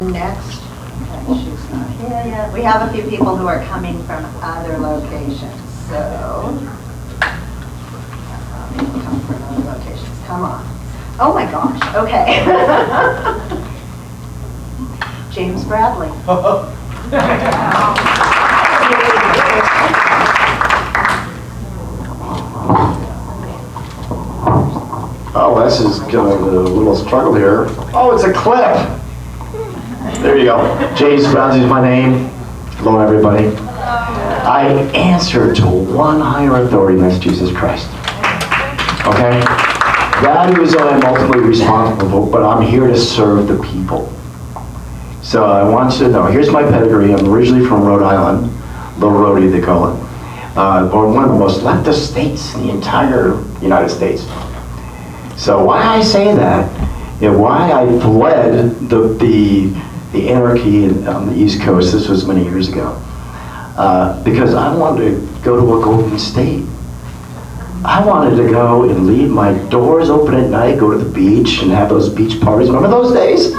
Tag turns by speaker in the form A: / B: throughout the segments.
A: next? Okay, she's not here yet. We have a few people who are coming from other locations, so people come from other locations. Come on. Oh my gosh. Okay. James Bradley.
B: Oh, this is kind of a little struggle here. Oh, it's a clip. There you go. James Bradley is my name. Hello, everybody. I answer to one higher authority, and that's Jesus Christ. Okay? That is what I'm ultimately responsible for, but I'm here to serve the people. So I want you to know, here's my pedigree. I'm originally from Rhode Island, Little Rhodey they call it. Born one of the most leftist states in the entire United States. So why I say that, and why I fled the anarchy on the East Coast, this was many years ago, because I wanted to go to a golden state. I wanted to go and leave my doors open at night, go to the beach and have those beach parties. Remember those days?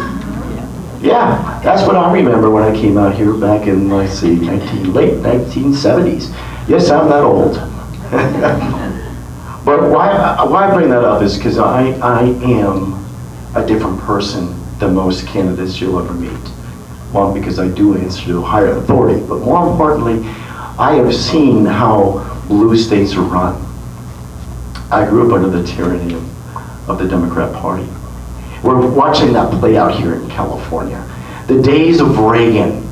B: Yeah, that's what I remember when I came out here back in, let's see, late 1970s. Yes, I'm that old. But why I bring that up is because I am a different person than most candidates you'll ever meet. One, because I do answer to a higher authority, but more importantly, I have seen how blue states are run. I grew up under the tyranny of the Democrat Party. We're watching that play out here in California. The days of Reagan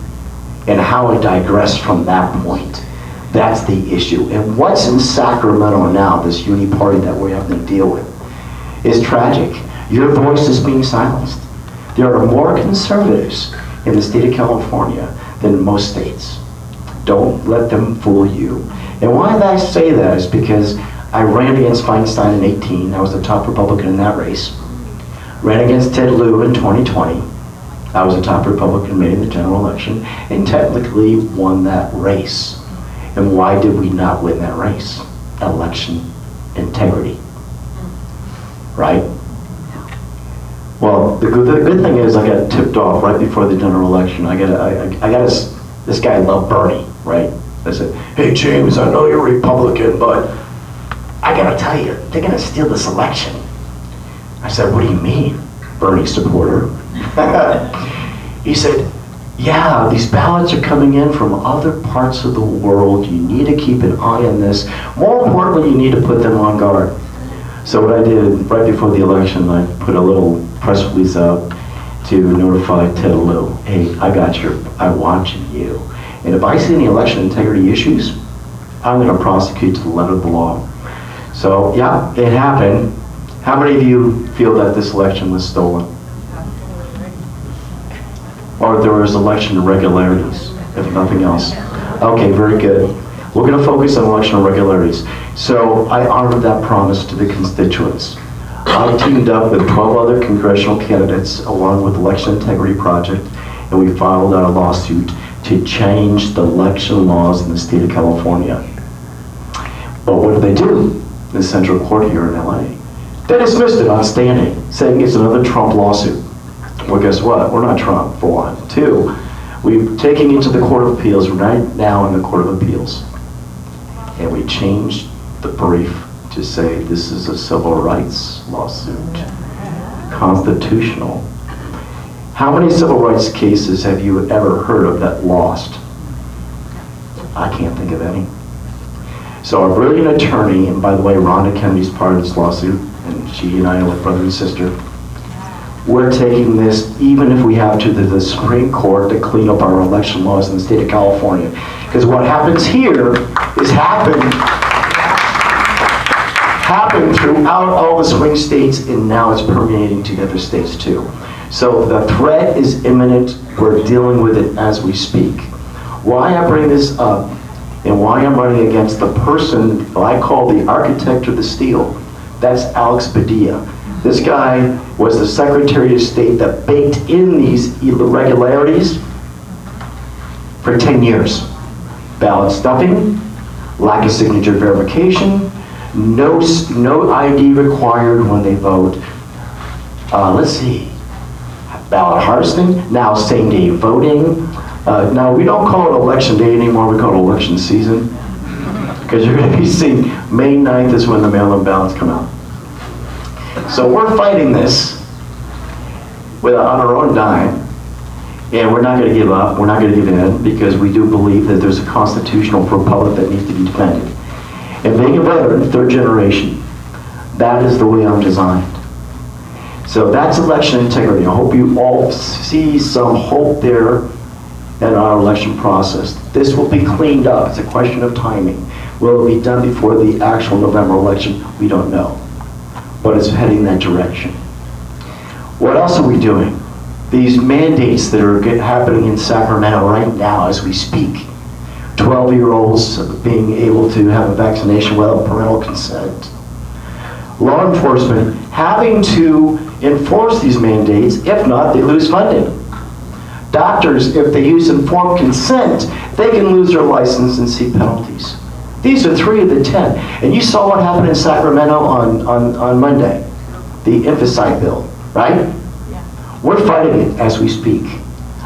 B: and how it digressed from that point. That's the issue. And what's in Sacramento now, this uni party that we're having to deal with, is tragic. Your voice is being silenced. There are more conservatives in the state of California than in most states. Don't let them fool you. And why I say that is because I ran against Feinstein in 18. I was the top Republican in that race. Ran against Ted Lieu in 2020. I was the top Republican made in the general election and technically won that race. And why did we not win that race? Election integrity. Right? Well, the good thing is I got tipped off right before the general election. I got this guy loved Bernie, right? I said, hey James, I know you're a Republican, but I gotta tell you, they're gonna steal this election. I said, what do you mean, Bernie supporter? He said, yeah, these ballots are coming in from other parts of the world. You need to keep an eye on this. More importantly, you need to put them on guard. So what I did right before the election, I put a little press release out to notify Ted Lieu, hey, I'm watching you. And if I see any election integrity issues, I'm gonna prosecute to the letter of the law. So yeah, it happened. How many of you feel that this election was stolen? Or there was election irregularities, if nothing else? Okay, very good. We're going to focus on election irregularities. So I honored that promise to the constituents. I teamed up with 12 other congressional candidates along with Election Integrity Project, and we filed out a lawsuit to change the election laws in the state of California. But what did they do? The Central Court here in LA. They dismissed it on standing, saying it's another Trump lawsuit. Well, guess what? We're not Trump, for one. Two, we're taking it to the Court of Appeals. We're right now in the Court of Appeals. And we changed the brief to say this is a civil rights lawsuit. Constitutional. How many civil rights cases have you ever heard of that lost? I can't think of any. So our brilliant attorney, and by the way, Rhonda Kennedy's part of this lawsuit, and she and I are like brother and sister, we're taking this, even if we have to the Supreme Court to clean up our election laws in the state of California. Because what happens here is happened throughout all the swing states, and now it's permeating to the other states too. So the threat is imminent. We're dealing with it as we speak. Why I bring this up and why I'm running against the person I call the architect of the steal, that's Alex Padilla. This guy was the Secretary of State that baked in these irregularities for 10 years. Ballot stuffing, lack of signature verification, no ID required when they vote. Let's see, ballot harvesting, now same-day voting. Now, we don't call it election day anymore, we call it election season. Because you're going to be seeing May 9th is when the mail-in ballots come out. So we're fighting this on our own dime, and we're not going to give up, we're not going to give in, because we do believe that there's a constitutional republic that needs to be defended. And being a veteran, third generation, that is the way I'm designed. So that's election integrity. I hope you all see some hope there in our election process. This will be cleaned up. It's a question of timing. Will it be done before the actual November election? We don't know. But it's heading that direction. What else are we doing? These mandates that are happening in Sacramento right now as we speak. 12-year-olds being able to have a vaccination without parental consent. Law enforcement having to enforce these mandates, if not, they lose funding. Doctors, if they use informed consent, they can lose their license and see penalties. These are 3 of the 10. And you saw what happened in Sacramento on Monday, the infanticide bill, right? Yeah. We're fighting it as we speak.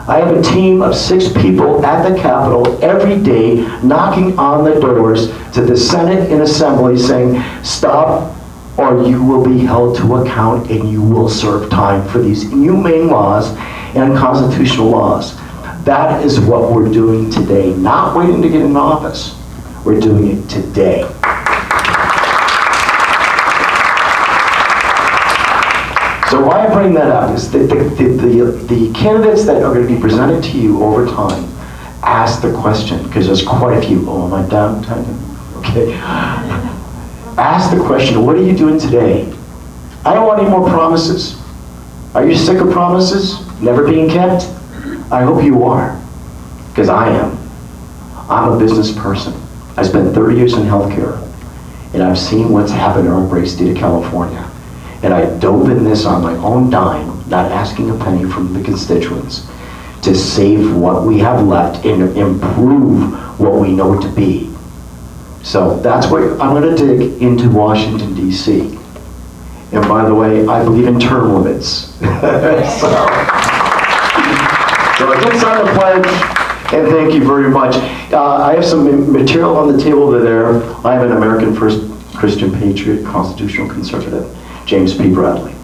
B: I have a team of 6 people at the Capitol every day knocking on the doors to the Senate and Assembly saying, stop or you will be held to account and you will serve time for these inhumane laws and unconstitutional laws. That is what we're doing today, not waiting to get in office. We're doing it today. So why I bring that up is that the candidates that are going to be presented to you over time ask the question, because there's quite a few. Oh, am I down? Okay. Ask the question, what are you doing today? I don't want any more promises. Are you sick of promises never being kept? I hope you are, because I am. I'm a business person. I spent 30 years in healthcare, and I've seen what's happened in our great state of California. And I dove in this on my own dime, not asking a penny from the constituents, to save what we have left and improve what we know to be. So that's what I'm going to dig into Washington, D.C. And by the way, I believe in term limits. So again, sign the pledge, and thank you very much. I have some material on the table over there. I am an American First Christian Patriot, constitutional conservative, James P. Bradley.